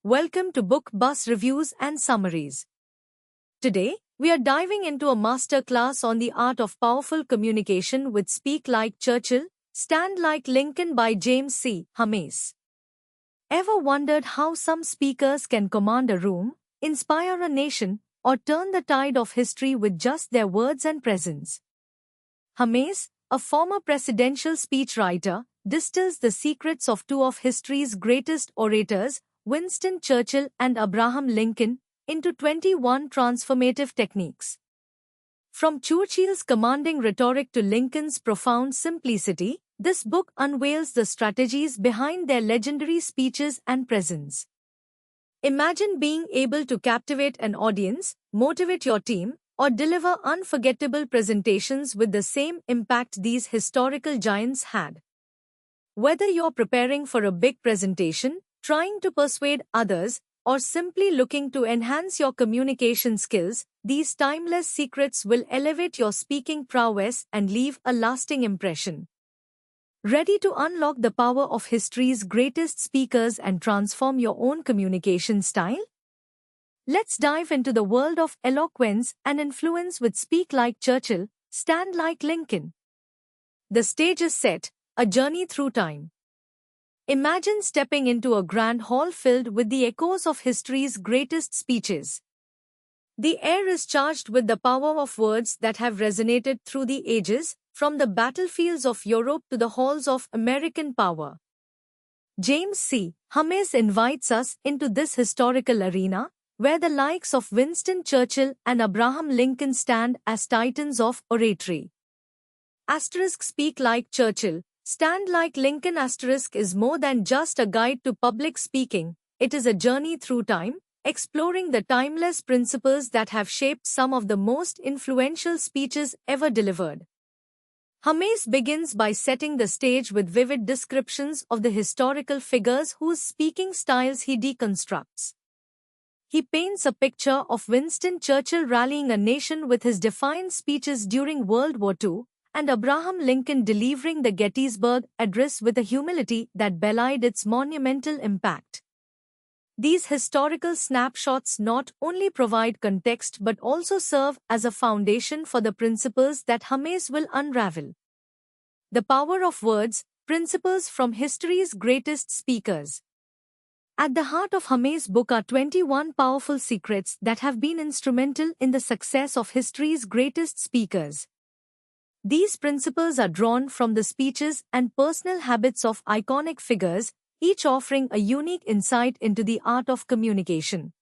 Welcome to Book Bus Reviews and Summaries. Today, we are diving into a masterclass on the art of powerful communication with Speak Like Churchill, Stand Like Lincoln by James C. Hames. Ever wondered how some speakers can command a room, inspire a nation, or turn the tide of history with just their words and presence? Hames, a former presidential speechwriter, distills the secrets of two of history's greatest orators, Winston Churchill and Abraham Lincoln, into 21 transformative techniques. From Churchill's commanding rhetoric to Lincoln's profound simplicity, this book unveils the strategies behind their legendary speeches and presence. Imagine being able to captivate an audience, motivate your team, or deliver unforgettable presentations with the same impact these historical giants had. Whether you're preparing for a big presentation, trying to persuade others, or simply looking to enhance your communication skills, these timeless secrets will elevate your speaking prowess and leave a lasting impression. Ready to unlock the power of history's greatest speakers and transform your own communication style? Let's dive into the world of eloquence and influence with Speak Like Churchill, Stand Like Lincoln. The stage is set, a journey through time. Imagine stepping into a grand hall filled with the echoes of history's greatest speeches. The air is charged with the power of words that have resonated through the ages, from the battlefields of Europe to the halls of American power. James C. Hames invites us into this historical arena, where the likes of Winston Churchill and Abraham Lincoln stand as titans of oratory. Speak Like Churchill, Stand Like Lincoln is more than just a guide to public speaking, it is a journey through time, exploring the timeless principles that have shaped some of the most influential speeches ever delivered. Hames begins by setting the stage with vivid descriptions of the historical figures whose speaking styles he deconstructs. He paints a picture of Winston Churchill rallying a nation with his defiant speeches during World War II, and Abraham Lincoln delivering the Gettysburg Address with a humility that belied its monumental impact. These historical snapshots not only provide context but also serve as a foundation for the principles that Hames will unravel. The power of words, principles from history's greatest speakers. At the heart of Hames' book are 21 powerful secrets that have been instrumental in the success of history's greatest speakers. These principles are drawn from the speeches and personal habits of iconic figures, each offering a unique insight into the art of communication.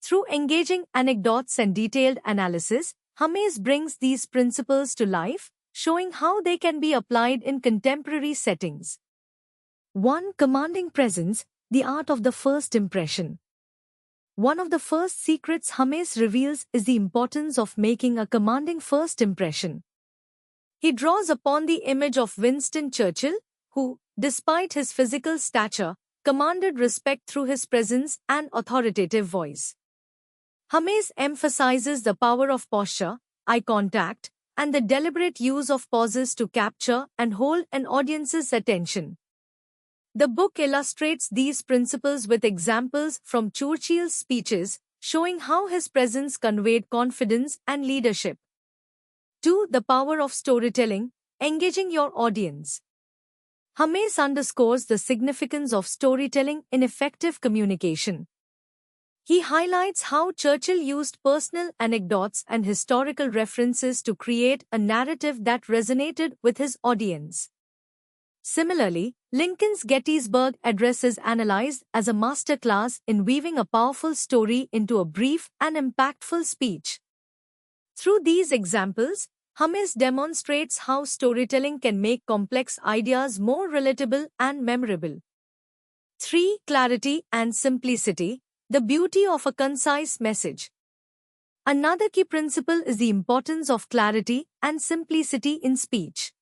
Through engaging anecdotes and detailed analysis, Hames brings these principles to life, showing how they can be applied in contemporary settings. 1. Commanding presence, the art of the first impression. One of the first secrets Hames reveals is the importance of making a commanding first impression. He draws upon the image of Winston Churchill, who, despite his physical stature, commanded respect through his presence and authoritative voice. Hames emphasizes the power of posture, eye contact, and the deliberate use of pauses to capture and hold an audience's attention. The book illustrates these principles with examples from Churchill's speeches, showing how his presence conveyed confidence and leadership. 2. The power of storytelling, engaging your audience. Hames underscores the significance of storytelling in effective communication. He highlights how Churchill used personal anecdotes and historical references to create a narrative that resonated with his audience. Similarly, Lincoln's Gettysburg Address is analyzed as a masterclass in weaving a powerful story into a brief and impactful speech. Through these examples, Hames demonstrates how storytelling can make complex ideas more relatable and memorable. 3. Clarity and simplicity, the beauty of a concise message. Another key principle is the importance of clarity and simplicity in speech.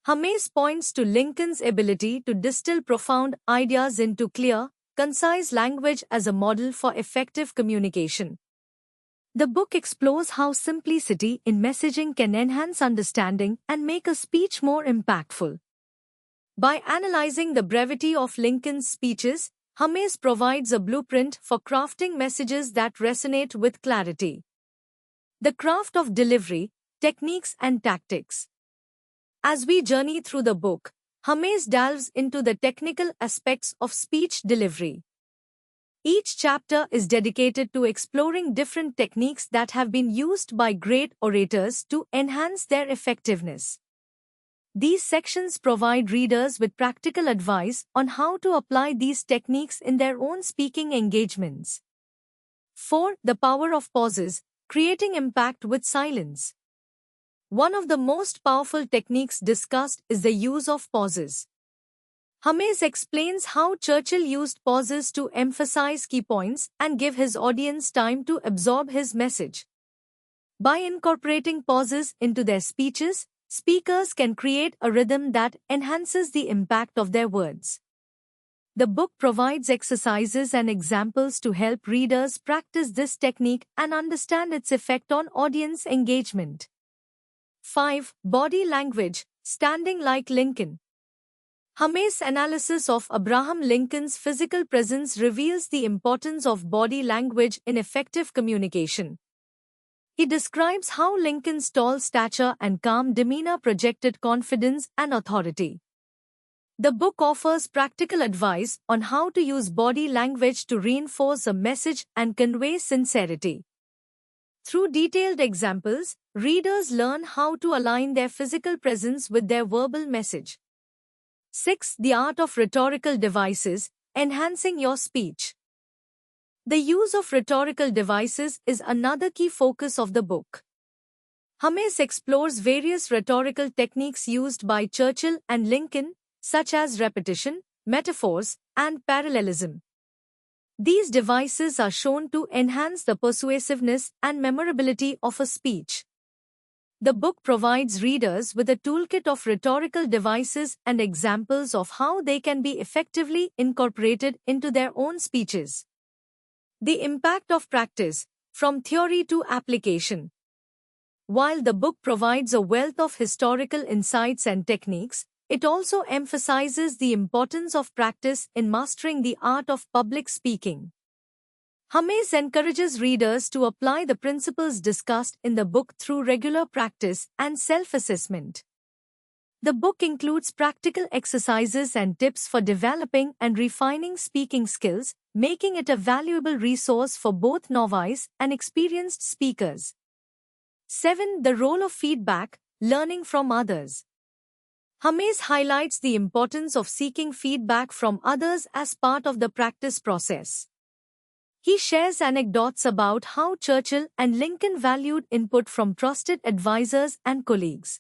Hames points to Lincoln's ability to distill profound ideas into clear, concise language as a model for effective communication. The book explores how simplicity in messaging can enhance understanding and make a speech more impactful. By analyzing the brevity of Lincoln's speeches, Hamesh provides a blueprint for crafting messages that resonate with clarity. The craft of delivery, techniques and tactics. As we journey through the book, Hamesh delves into the technical aspects of speech delivery. Each chapter is dedicated to exploring different techniques that have been used by great orators to enhance their effectiveness. These sections provide readers with practical advice on how to apply these techniques in their own speaking engagements. 4. The power of pauses, creating impact with silence. One of the most powerful techniques discussed is the use of pauses. Hamesh explains how Churchill used pauses to emphasize key points and give his audience time to absorb his message. By incorporating pauses into their speeches, speakers can create a rhythm that enhances the impact of their words. The book provides exercises and examples to help readers practice this technique and understand its effect on audience engagement. 5. Body language, standing like Lincoln. Hamesh's analysis of Abraham Lincoln's physical presence reveals the importance of body language in effective communication. He describes how Lincoln's tall stature and calm demeanor projected confidence and authority. The book offers practical advice on how to use body language to reinforce a message and convey sincerity. Through detailed examples, readers learn how to align their physical presence with their verbal message. 6. The art of rhetorical devices, enhancing your speech. The use of rhetorical devices is another key focus of the book. Hamesh explores various rhetorical techniques used by Churchill and Lincoln, such as repetition, metaphors, and parallelism. These devices are shown to enhance the persuasiveness and memorability of a speech. The book provides readers with a toolkit of rhetorical devices and examples of how they can be effectively incorporated into their own speeches. The impact of practice, from theory to application. While the book provides a wealth of historical insights and techniques, it also emphasizes the importance of practice in mastering the art of public speaking. Hamesh encourages readers to apply the principles discussed in the book through regular practice and self-assessment. The book includes practical exercises and tips for developing and refining speaking skills, making it a valuable resource for both novice and experienced speakers. 7. The role of feedback, learning from others. Hamesh highlights the importance of seeking feedback from others as part of the practice process. He shares anecdotes about how Churchill and Lincoln valued input from trusted advisors and colleagues.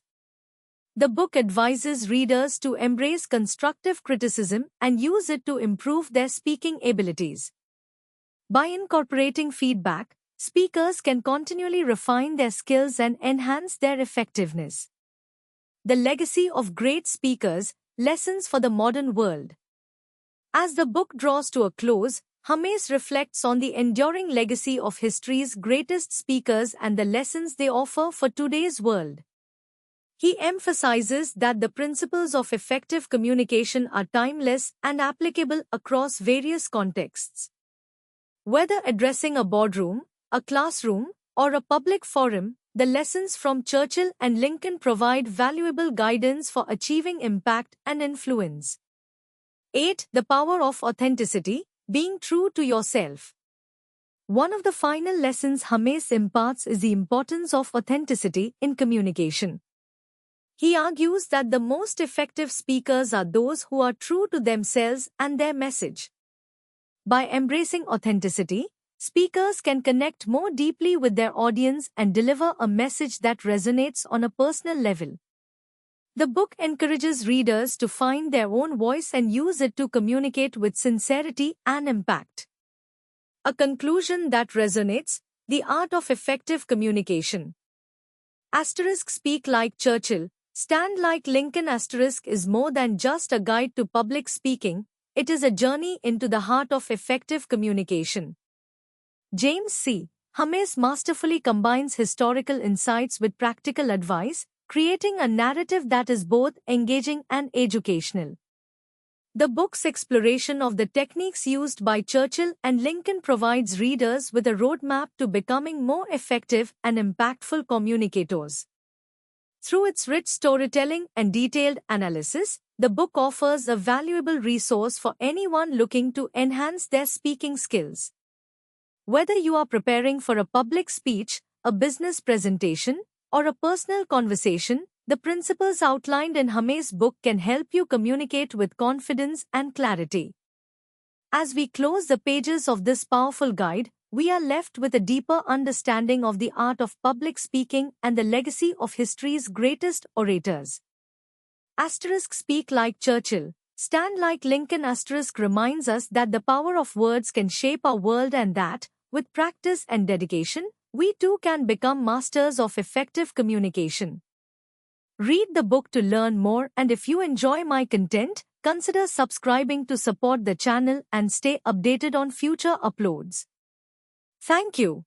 The book advises readers to embrace constructive criticism and use it to improve their speaking abilities. By incorporating feedback, speakers can continually refine their skills and enhance their effectiveness. The legacy of great speakers, lessons for the modern world. As the book draws to a close, Hamesh reflects on the enduring legacy of history's greatest speakers and the lessons they offer for today's world. He emphasizes that the principles of effective communication are timeless and applicable across various contexts. Whether addressing a boardroom, a classroom, or a public forum, the lessons from Churchill and Lincoln provide valuable guidance for achieving impact and influence. 8. The power of authenticity, being true to yourself. One of the final lessons Hamesh imparts is the importance of authenticity in communication. He argues that the most effective speakers are those who are true to themselves and their message. By embracing authenticity, speakers can connect more deeply with their audience and deliver a message that resonates on a personal level. The book encourages readers to find their own voice and use it to communicate with sincerity and impact. A conclusion that resonates, the art of effective communication. Speak like Churchill, stand like Lincoln. Is more than just a guide to public speaking, it is a journey into the heart of effective communication. James C. Hamesh masterfully combines historical insights with practical advice, creating a narrative that is both engaging and educational. The book's exploration of the techniques used by Churchill and Lincoln provides readers with a roadmap to becoming more effective and impactful communicators. Through its rich storytelling and detailed analysis, the book offers a valuable resource for anyone looking to enhance their speaking skills. Whether you are preparing for a public speech, a business presentation, or a personal conversation, the principles outlined in Hame's book can help you communicate with confidence and clarity. As we close the pages of this powerful guide, we are left with a deeper understanding of the art of public speaking and the legacy of history's greatest orators. Speak like Churchill, stand like Lincoln. Reminds us that the power of words can shape our world and that, with practice and dedication, we too can become masters of effective communication. Read the book to learn more, and if you enjoy my content, consider subscribing to support the channel and stay updated on future uploads. Thank you.